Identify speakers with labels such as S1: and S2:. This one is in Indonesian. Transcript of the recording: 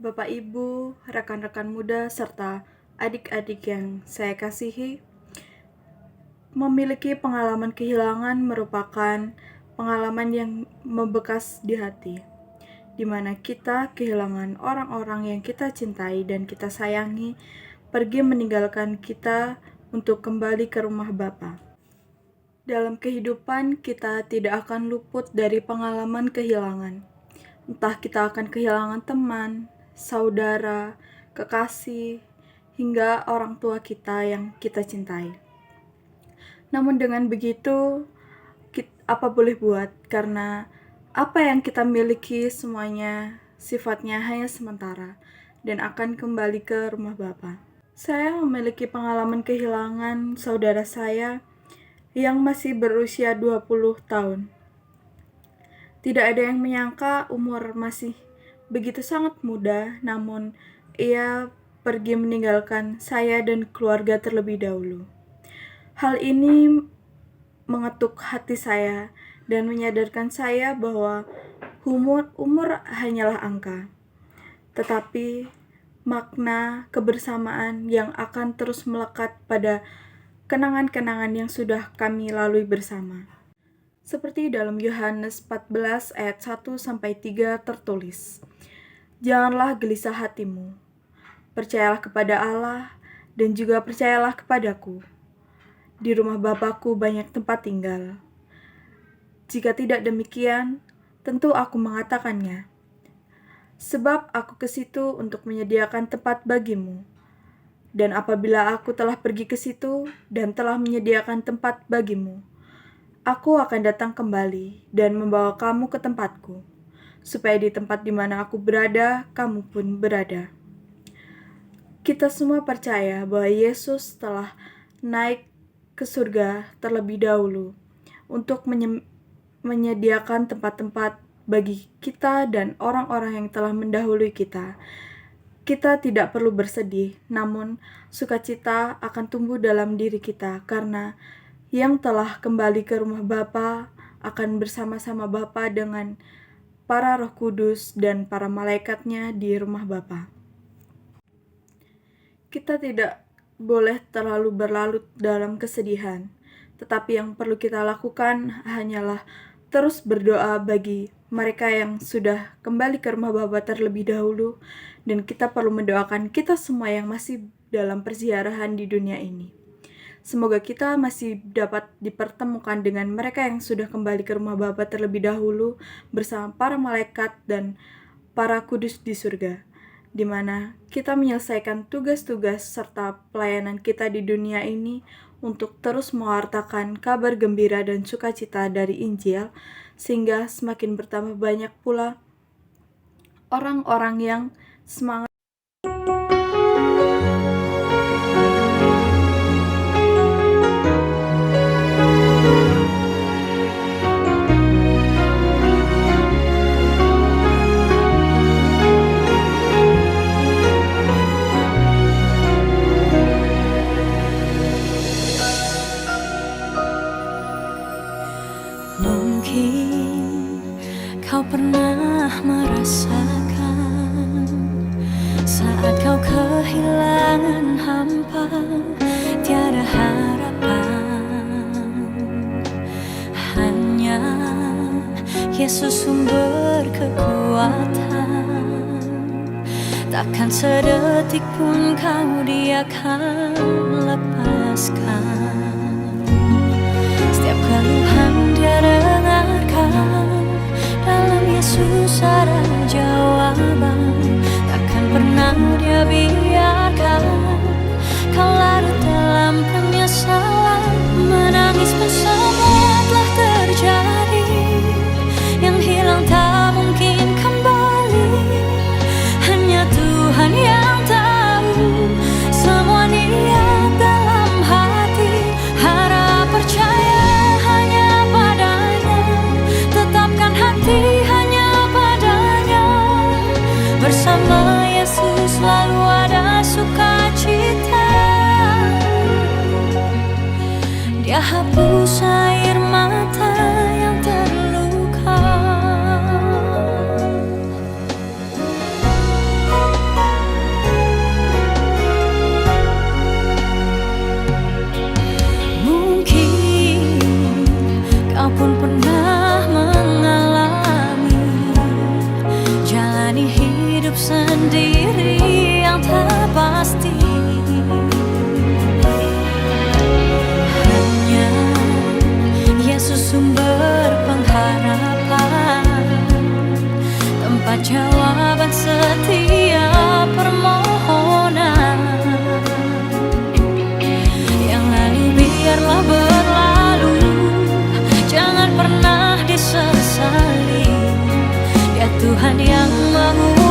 S1: Bapak, Ibu, rekan-rekan muda, serta adik-adik yang saya kasihi, memiliki pengalaman kehilangan merupakan pengalaman yang membekas di hati, di mana kita kehilangan orang-orang yang kita cintai dan kita sayangi, pergi meninggalkan kita untuk kembali ke rumah Bapa. Dalam kehidupan, kita tidak akan luput dari pengalaman kehilangan. Entah kita akan kehilangan teman, saudara, kekasih, hingga orang tua kita yang kita cintai. Namun dengan begitu, apa boleh buat? Karena apa yang kita miliki semuanya sifatnya hanya sementara dan akan kembali ke rumah Bapa. Saya memiliki pengalaman kehilangan saudara saya yang masih berusia 20 tahun. Tidak ada yang menyangka umur masih begitu sangat muda, namun ia pergi meninggalkan saya dan keluarga terlebih dahulu. Hal ini mengetuk hati saya dan menyadarkan saya bahwa umur hanyalah angka, tetapi makna kebersamaan yang akan terus melekat pada kenangan-kenangan yang sudah kami lalui bersama. Seperti dalam Yohanes 14 ayat 1-3 tertulis, "Janganlah gelisah hatimu, percayalah kepada Allah dan juga percayalah kepadaku. Di rumah Bapa-Ku banyak tempat tinggal. Jika tidak demikian, tentu aku mengatakannya. Sebab aku ke situ untuk menyediakan tempat bagimu. Dan apabila aku telah pergi ke situ dan telah menyediakan tempat bagimu, aku akan datang kembali dan membawa kamu ke tempatku, supaya di tempat di mana aku berada, kamu pun berada." Kita semua percaya bahwa Yesus telah naik ke surga terlebih dahulu untuk menyediakan tempat-tempat bagi kita dan orang-orang yang telah mendahului kita. Kita tidak perlu bersedih, namun sukacita akan tumbuh dalam diri kita karena yang telah kembali ke rumah Bapa akan bersama-sama Bapa dengan para Roh Kudus dan para malaikatnya di rumah Bapa. Kita tidak boleh terlalu berlarut dalam kesedihan, tetapi yang perlu kita lakukan hanyalah terus berdoa bagi mereka yang sudah kembali ke rumah Bapa terlebih dahulu, dan kita perlu mendoakan kita semua yang masih dalam perziarahan di dunia ini. Semoga kita masih dapat dipertemukan dengan mereka yang sudah kembali ke rumah Bapa terlebih dahulu bersama para malaikat dan para kudus di surga, di mana kita menyelesaikan tugas-tugas serta pelayanan kita di dunia ini untuk terus mewartakan kabar gembira dan sukacita dari Injil, sehingga semakin bertambah banyak pula orang-orang yang semangat.
S2: Mungkin kau pernah merasakan saat kau kehilangan hampa, tiada harapan. Hanya Yesus sumber kekuatan. Takkan sedetik pun kau Dia akan lepaskan. Setiap keluhan Dia dengarkan, dalam Yesus ada jawaban. Takkan pernah Dia biarkan kau larut dalam penyesalan. Menangis pun semua telah terjadi, yang hilang tak mungkin kembali. Hanya Tuhan yang tahu semua niat dalam hati. Harap percaya hanya padanya, tetapkan hati hanya padanya. Bersama Yesus selalu ada sukacita. Dia hapus air mata yang terluka. jalani hidup sendiri yang tak pasti. Hanya Yesus sumber pengharapan, tempat jawaban setiap permohonan. Yang lalu biarlah berlalu, jangan pernah disesali. Ya Tuhan yang menguasai